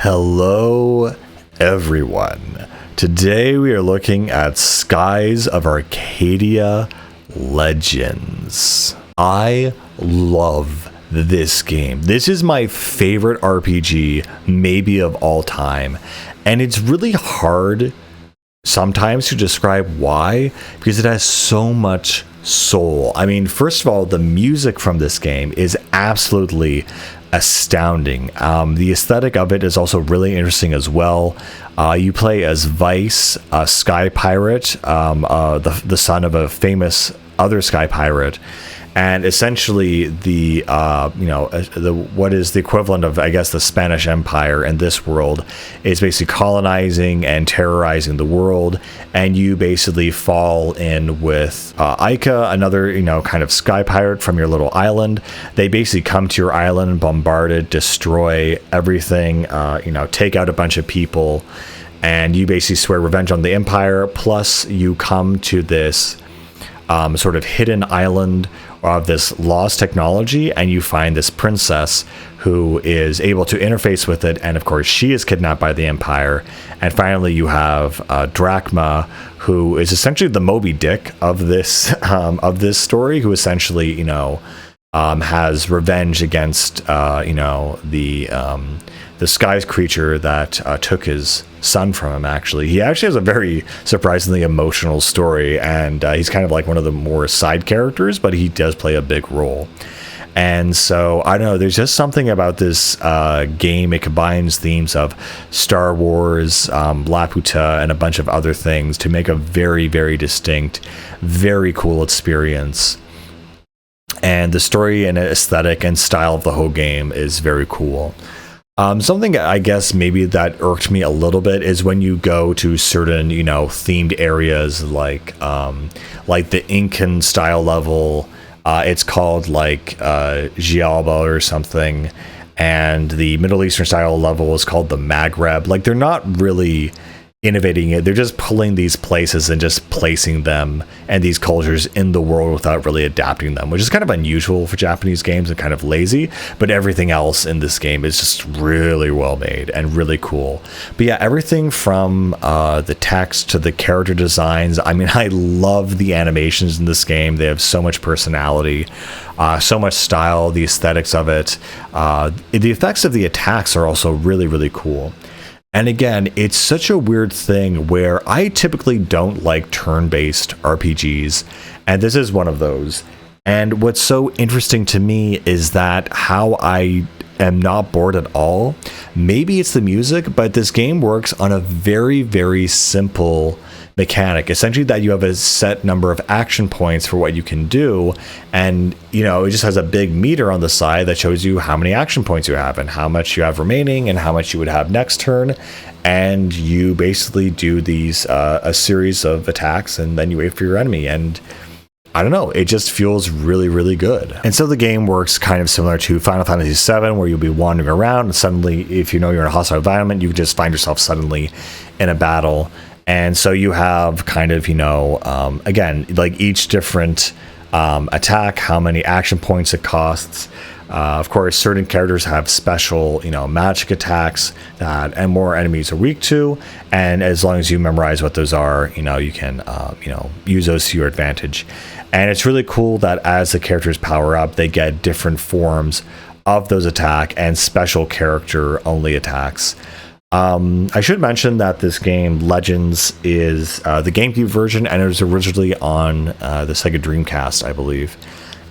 Hello, everyone. Today we are looking at Skies of Arcadia Legends. I love this game. This is my favorite RPG, maybe of all time, and it's really hard sometimes to describe why, because it has so much soul. I mean, first of all, the music from this game is absolutely astounding. The aesthetic of it is also really interesting as well. You play as Vice, a sky pirate, the son of a famous other sky pirate, and essentially what is the equivalent of, I guess, the Spanish Empire in this world is basically colonizing and terrorizing the world, and you basically fall in with Ica, another kind of sky pirate from your little island. They basically come to your island, bombard it, destroy everything, take out a bunch of people, and you basically swear revenge on the Empire. Plus, you come to this sort of hidden island of this lost technology, and you find this princess who is able to interface with it, and of course she is kidnapped by the Empire. And finally you have Drachma, who is essentially the Moby Dick of this story, who essentially has revenge against the skies creature that took his son from him. He actually has a very surprisingly emotional story, and he's kind of like one of the more side characters, but he does play a big role. And so I don't know, there's just something about this game. It combines themes of Star Wars, Laputa, and a bunch of other things to make a very, very distinct, very cool experience. And the story and aesthetic and style of the whole game is very cool. Something I guess maybe that irked me a little bit is when you go to certain, themed areas like the Incan style level. It's called like Gialba or something, and the Middle Eastern style level is called the Maghreb. Like, they're not really innovating it. They're just pulling these places and just placing them and these cultures in the world without really adapting them, which is kind of unusual for Japanese games and kind of lazy. But everything else in this game is just really well made and really cool. But yeah, everything from the text to the character designs. I mean, I love the animations in this game. They have so much personality, so much style, the aesthetics of it. The effects of the attacks are also really, really cool. And again, it's such a weird thing where I typically don't like turn-based RPGs, and this is one of those. And what's so interesting to me is that how I am not bored at all. Maybe it's the music, but this game works on a very, very simple mechanic, essentially that you have a set number of action points for what you can do, and it just has a big meter on the side that shows you how many action points you have and how much you have remaining and how much you would have next turn. And you basically do these a series of attacks, and then you wait for your enemy, and I don't know, it just feels really, really good. And so the game works kind of similar to Final Fantasy VII, where you'll be wandering around, and suddenly, if you're in a hostile environment, you just find yourself suddenly in a battle. And so you have kind of, again, like each different attack, how many action points it costs. Of course, certain characters have special, magic attacks that and more enemies are weak to. And as long as you memorize what those are, you can, use those to your advantage. And it's really cool that as the characters power up, they get different forms of those attack and special character only attacks. I should mention that this game, Legends, is the GameCube version, and it was originally on the Sega Dreamcast, I believe.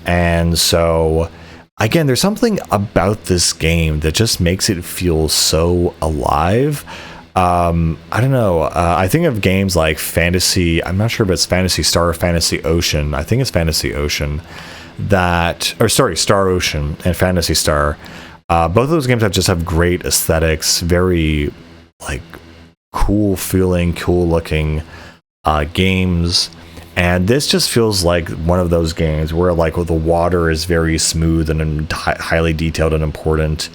And so, again, there's something about this game that just makes it feel so alive. I don't know. I think of games like Fantasy. I'm not sure if it's Fantasy Star or Fantasy Ocean. I think it's Fantasy Ocean. Star Ocean and Fantasy Star. Both of those games have great aesthetics, very cool feeling, cool looking games. And this just feels like one of those games where the water is very smooth and highly detailed and important.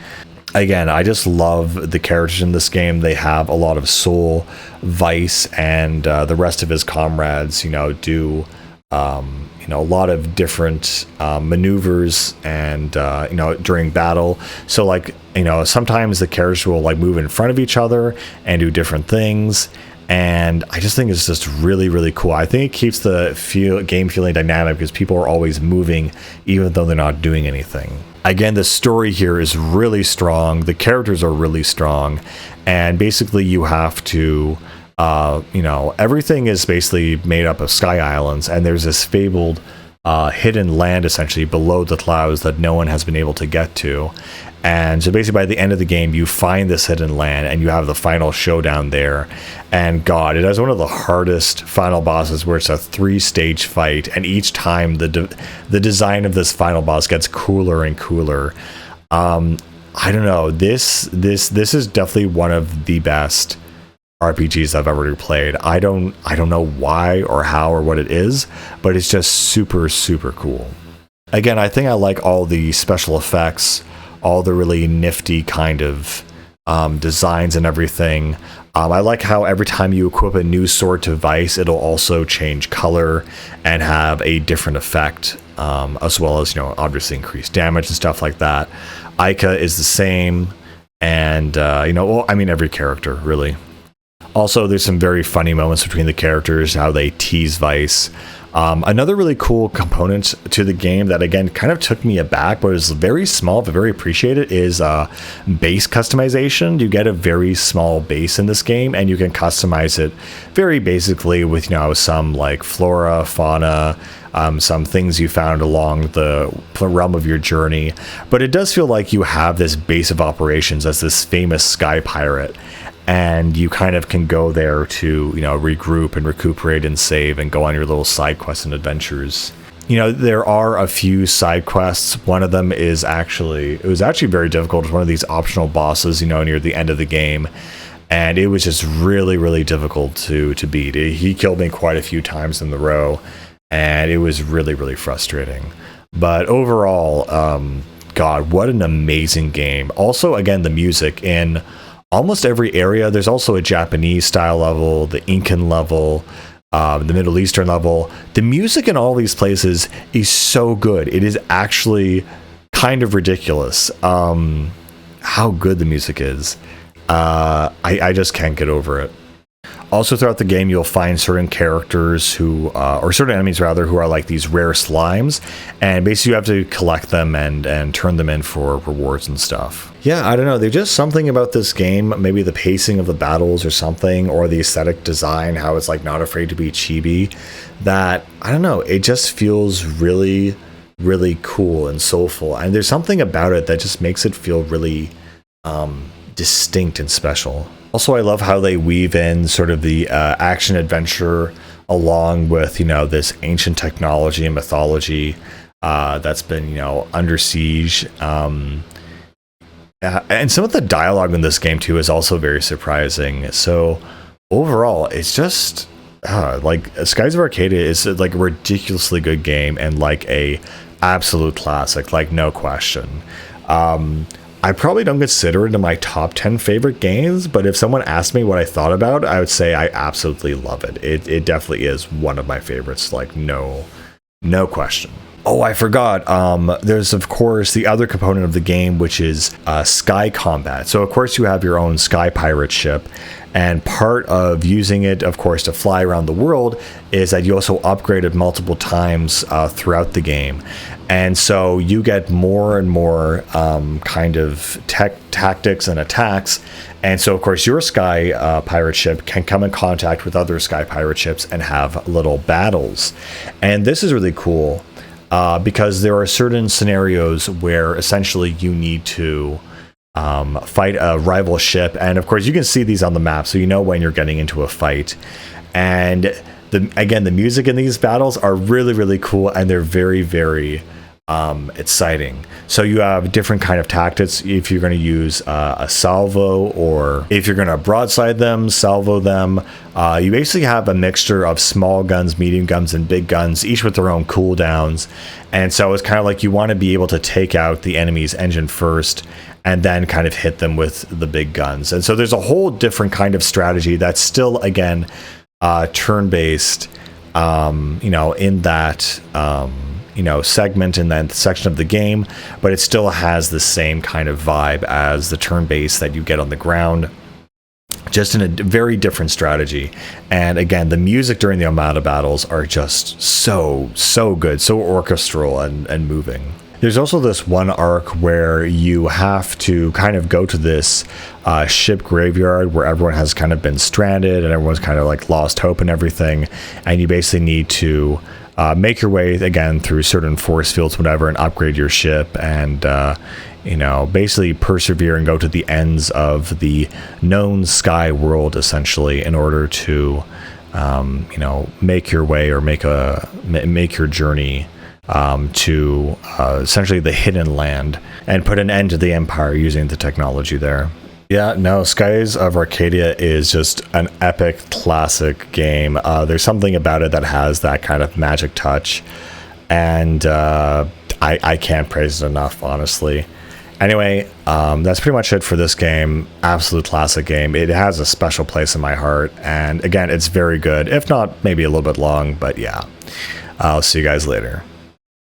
Again, I just love the characters in this game. They have a lot of soul. Vice and the rest of his comrades, do a lot of different maneuvers and during battle. So like sometimes the characters will like move in front of each other and do different things, and I just think it's just really, really cool. I think it keeps the game feeling dynamic because people are always moving even though they're not doing anything. Again, the story here is really strong, the characters are really strong, and basically you have to everything is basically made up of sky islands, and there's this fabled hidden land essentially below the clouds that no one has been able to get to. And so basically by the end of the game, you find this hidden land and you have the final showdown there. And God, it has one of the hardest final bosses where it's a 3-stage fight, and each time the design of this final boss gets cooler and cooler. I don't know, this is definitely one of the best RPGs I've ever played. I don't know why or how or what it is, but it's just super, super cool. Again, I think I like all the special effects, all the really nifty kind of designs and everything. I like how every time you equip a new sword to Vice, it'll also change color and have a different effect, as well as obviously increased damage and stuff like that. Ica is the same, and every character really. Also, there's some very funny moments between the characters, how they tease Vice. Another really cool component to the game that, again, kind of took me aback, but is very small but very appreciated, is base customization. You get a very small base in this game, and you can customize it very basically with, some like flora, fauna, some things you found along the realm of your journey. But it does feel like you have this base of operations as this famous sky pirate, and you kind of can go there to regroup and recuperate and save and go on your little side quests and adventures. There are a few side quests. One of them is it was actually very difficult. It's one of these optional bosses near the end of the game, and it was just really, really difficult to beat. He killed me quite a few times in the row, and it was really, really frustrating. But overall, God, what an amazing game. Also, again, the music in almost every area. There's also a Japanese style level, the Incan level, the Middle Eastern level. The music in all these places is so good. It is actually kind of ridiculous how good the music is. I just can't get over it. Also, throughout the game, you'll find certain characters or certain enemies rather, who are like these rare slimes, and basically you have to collect them and turn them in for rewards and stuff. Yeah, I don't know. There's just something about this game, maybe the pacing of the battles or something, or the aesthetic design, how it's like not afraid to be chibi, that, I don't know, it just feels really, really cool and soulful. And there's something about it that just makes it feel really distinct and special. Also, I love how they weave in sort of the action adventure along with, this ancient technology and mythology that's been, under siege. And some of the dialogue in this game, too, is also very surprising. So overall, it's just like Skies of Arcadia is like a ridiculously good game and like a absolute classic, like no question. I probably don't consider it in my top 10 favorite games, but if someone asked me what I thought about it, I would say I absolutely love it. It definitely is one of my favorites, like no question. Oh, I forgot. There's, of course, the other component of the game, which is sky combat. So, of course, you have your own sky pirate ship. And part of using it, of course, to fly around the world is that you also upgrade it multiple times throughout the game. And so you get more and more kind of tactics and attacks. And so, of course, your sky pirate ship can come in contact with other sky pirate ships and have little battles. And this is really cool because there are certain scenarios where essentially you need to fight a rival ship. And, of course, you can see these on the map, so you know when you're getting into a fight. And, the music in these battles are really, really cool, and they're very, very exciting. So you have different kind of tactics if you're going to use a salvo, or if you're going to broadside them, salvo them. You basically have a mixture of small guns, medium guns, and big guns, each with their own cooldowns. And so it's kind of like you want to be able to take out the enemy's engine first and then kind of hit them with the big guns. And so there's a whole different kind of strategy that's still, again, turn-based, in that segment in that section of the game, but it still has the same kind of vibe as the turn-based that you get on the ground, just in a very different strategy. And again, the music during the Armada battles are just so good, so orchestral and moving. There's also this one arc where you have to kind of go to this ship graveyard where everyone has kind of been stranded and everyone's kind of like lost hope and everything, and you basically need to make your way again through certain force fields, whatever, and upgrade your ship, and basically persevere and go to the ends of the known sky world, essentially, in order to make your way or make your journey to essentially the hidden land and put an end to the Empire using the technology there. Yeah, no, Skies of Arcadia is just an epic classic game. There's something about it that has that kind of magic touch, and I can't praise it enough, honestly. Anyway, that's pretty much it for this game. Absolute classic game. It has a special place in my heart, and again, it's very good, if not maybe a little bit long, but yeah. I'll see you guys later.